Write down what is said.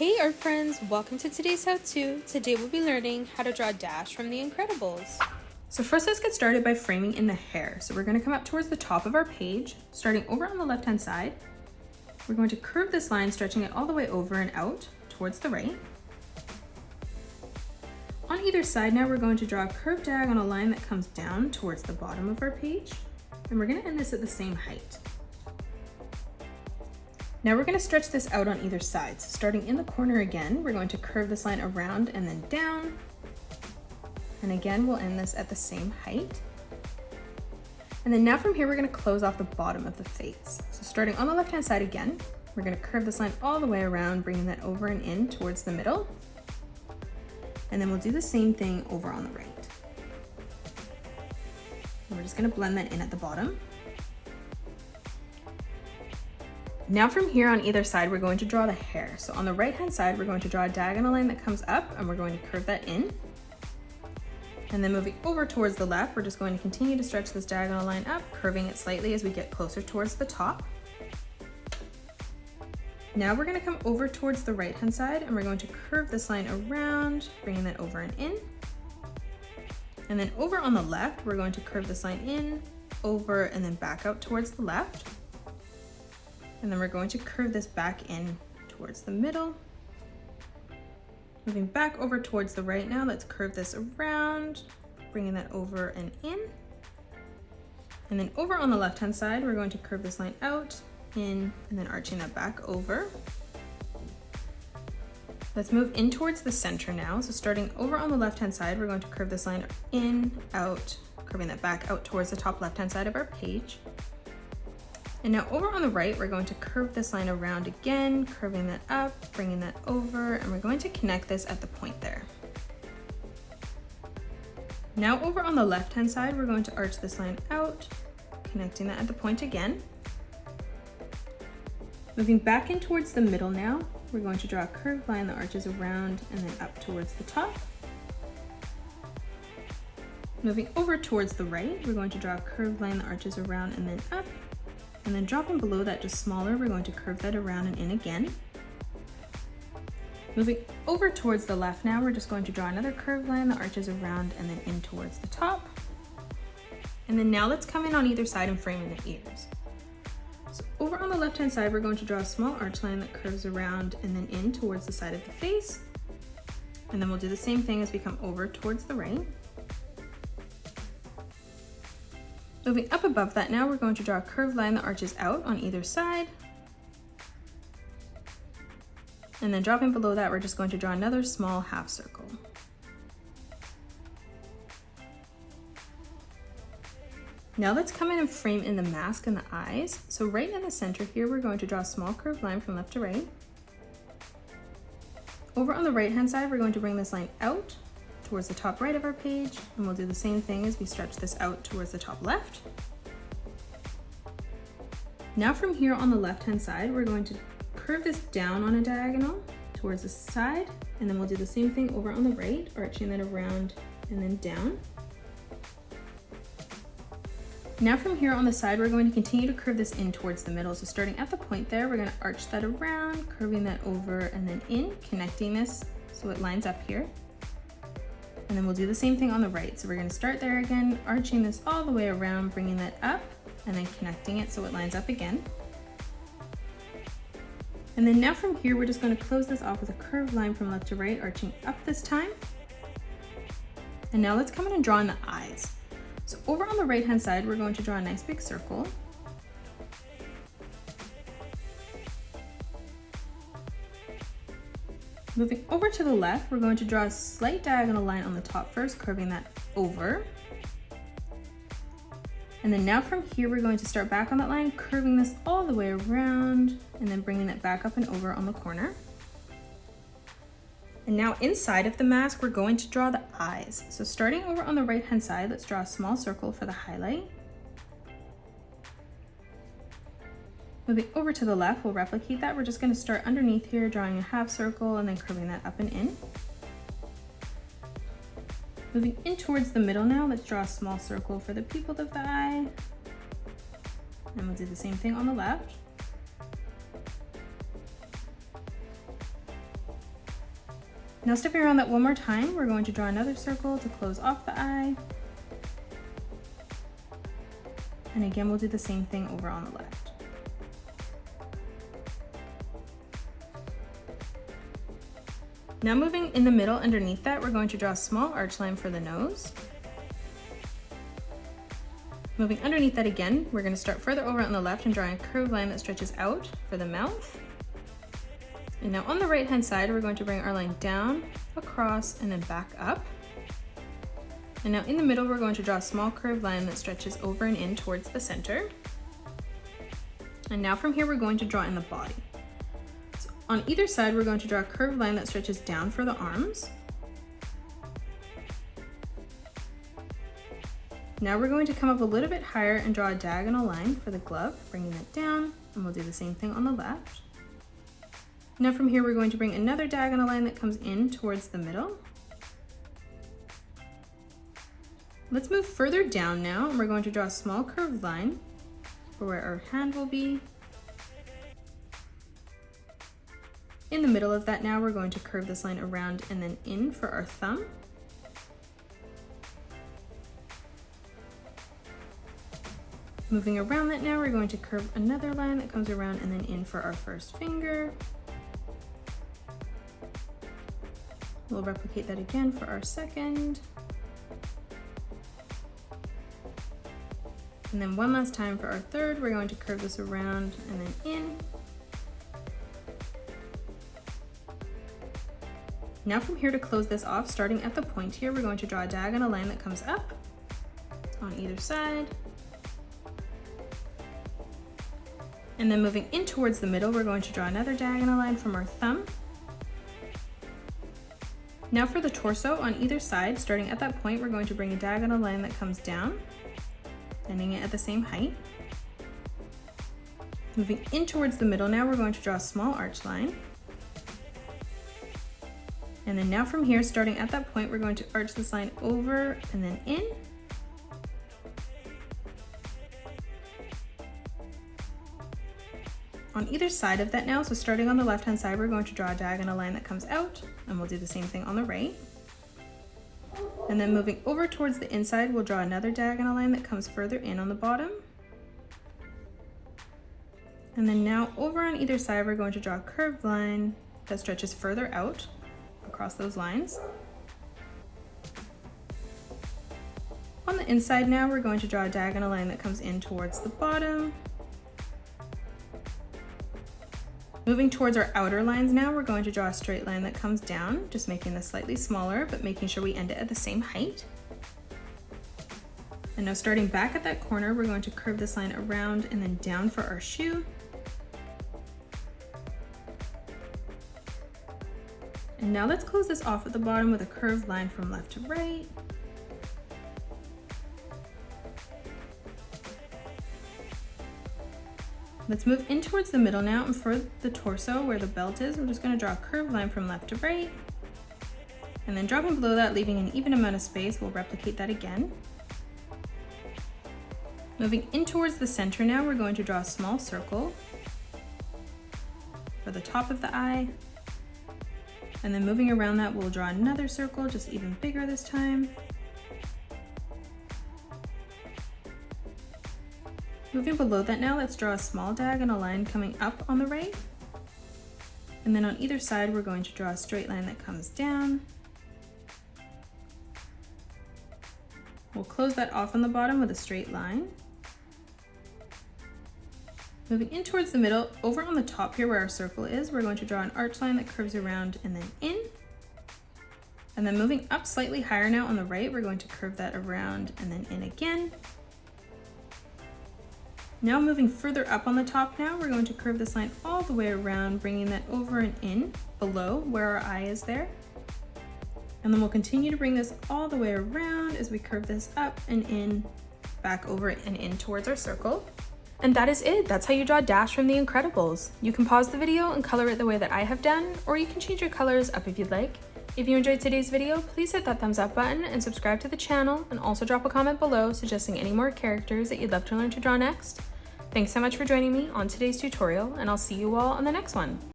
Hey art friends, welcome to today's how-to. Today we'll be learning how to draw Dash from The Incredibles. So first let's get started by framing in the hair. So we're going to come up towards the top of our page, starting over on the left hand side. We're going to curve this line, stretching it all the way over and out towards the right. On either side now we're going to draw a curved diagonal line that comes down towards the bottom of our page. And we're going to end this at the same height. Now we're going to stretch this out on either side. So starting in the corner again, we're going to curve this line around and then down. And again, we'll end this at the same height. And then now from here, we're going to close off the bottom of the face. So starting on the left-hand side again, we're going to curve this line all the way around, bringing that over and in towards the middle. And then we'll do the same thing over on the right. And we're just going to blend that in at the bottom. Now from here on either side, we're going to draw the hair. So on the right hand side, we're going to draw a diagonal line that comes up and we're going to curve that in. And then moving over towards the left, we're just going to continue to stretch this diagonal line up, curving it slightly as we get closer towards the top. Now we're going to come over towards the right hand side and we're going to curve this line around, bringing that over and in. And then over on the left, we're going to curve this line in, over, and then back out towards the left. And then we're going to curve this back in towards the middle. Moving back over towards the right now, let's curve this around, bringing that over and in. And then over on the left-hand side, we're going to curve this line out, in, and then arching that back over. Let's move in towards the center now. So starting over on the left-hand side, we're going to curve this line in, out, curving that back out towards the top left-hand side of our page. And now over on the right, we're going to curve this line around again, curving that up, bringing that over, and we're going to connect this at the point there. Now over on the left-hand side, we're going to arch this line out, connecting that at the point again. Moving back in towards the middle now, we're going to draw a curved line that arches around and then up towards the top. Moving over towards the right, we're going to draw a curved line that arches around and then up. And then dropping below that just smaller, we're going to curve that around and in again. Moving over towards the left now, we're just going to draw another curved line that arches around and then in towards the top. And then now let's come in on either side and frame in the ears. So over on the left-hand side, we're going to draw a small arch line that curves around and then in towards the side of the face. And then we'll do the same thing as we come over towards the right. Moving up above that now, we're going to draw a curved line that arches out on either side. And then dropping below that, we're just going to draw another small half circle. Now let's come in and frame in the mask and the eyes. So right in the center here, we're going to draw a small curved line from left to right. Over on the right-hand side, we're going to bring this line out towards the top right of our page, and we'll do the same thing as we stretch this out towards the top left. Now from here on the left hand side, we're going to curve this down on a diagonal towards the side, and then we'll do the same thing over on the right, arching that around and then down. Now from here on the side, we're going to continue to curve this in towards the middle. So starting at the point there, we're going to arch that around, curving that over and then in, connecting this so it lines up here. And then we'll do the same thing on the right. So we're going to start there again, arching this all the way around, bringing that up, and then connecting it so it lines up again. And then now from here, we're just going to close this off with a curved line from left to right, arching up this time. And now let's come in and draw in the eyes. So over on the right-hand side, we're going to draw a nice big circle. Moving over to the left, we're going to draw a slight diagonal line on the top first, curving that over. And then now from here, we're going to start back on that line, curving this all the way around, and then bringing it back up and over on the corner. And now inside of the mask, we're going to draw the eyes. So starting over on the right-hand side, let's draw a small circle for the highlight. Moving over to the left, we'll replicate that. We're just going to start underneath here, drawing a half circle and then curving that up and in. Moving in towards the middle now, let's draw a small circle for the pupil of the eye. And we'll do the same thing on the left. Now stepping around that one more time, we're going to draw another circle to close off the eye. And again, we'll do the same thing over on the left. Now moving in the middle underneath that, we're going to draw a small arch line for the nose. Moving underneath that again, we're going to start further over on the left and drawing a curved line that stretches out for the mouth. And now on the right hand side, we're going to bring our line down, across, and then back up. And now in the middle, we're going to draw a small curved line that stretches over and in towards the center. And now from here, we're going to draw in the body. So on either side, we're going to draw a curved line that stretches down for the arms. Now we're going to come up a little bit higher and draw a diagonal line for the glove, bringing it down, and we'll do the same thing on the left. Now from here, we're going to bring another diagonal line that comes in towards the middle. Let's move further down now, and we're going to draw a small curved line for where our hand will be. In the middle of that now, we're going to curve this line around and then in for our thumb. Moving around that now, we're going to curve another line that comes around and then in for our first finger. We'll replicate that again for our second. And then one last time for our third, we're going to curve this around and then in. Now from here to close this off, starting at the point here, we're going to draw a diagonal line that comes up on either side. And then moving in towards the middle, we're going to draw another diagonal line from our thumb. Now for the torso on either side, starting at that point, we're going to bring a diagonal line that comes down, ending it at the same height. Moving in towards the middle now, we're going to draw a small arch line. And then now from here, starting at that point, we're going to arch this line over and then in. On either side of that now, so starting on the left-hand side, we're going to draw a diagonal line that comes out, and we'll do the same thing on the right. And then moving over towards the inside, we'll draw another diagonal line that comes further in on the bottom. And then now over on either side, we're going to draw a curved line that stretches further out across those lines. On the inside now, we're going to draw a diagonal line that comes in towards the bottom. Moving towards our outer lines now, we're going to draw a straight line that comes down, just making this slightly smaller, but making sure we end it at the same height. And now starting back at that corner, we're going to curve this line around and then down for our shoe. And now let's close this off at the bottom with a curved line from left to right. Let's move in towards the middle now, and for the torso where the belt is, we're just going to draw a curved line from left to right. And then dropping below that, leaving an even amount of space, we'll replicate that again. Moving in towards the center now, we're going to draw a small circle for the top of the eye. And then moving around that, we'll draw another circle, just even bigger this time. Moving below that now, let's draw a small diagonal line coming up on the right. And then on either side, we're going to draw a straight line that comes down. We'll close that off on the bottom with a straight line. Moving in towards the middle, over on the top here where our circle is, we're going to draw an arch line that curves around and then in. And then moving up slightly higher now on the right, we're going to curve that around and then in again. Now moving further up on the top now, we're going to curve this line all the way around, bringing that over and in below where our eye is there. And then we'll continue to bring this all the way around as we curve this up and in, back over and in towards our circle. And that is it. That's how you draw Dash from The Incredibles. You can pause the video and color it the way that I have done, or you can change your colors up if you'd like. If you enjoyed today's video, please hit that thumbs up button and subscribe to the channel, and also drop a comment below suggesting any more characters that you'd love to learn to draw next. Thanks so much for joining me on today's tutorial, and I'll see you all on the next one.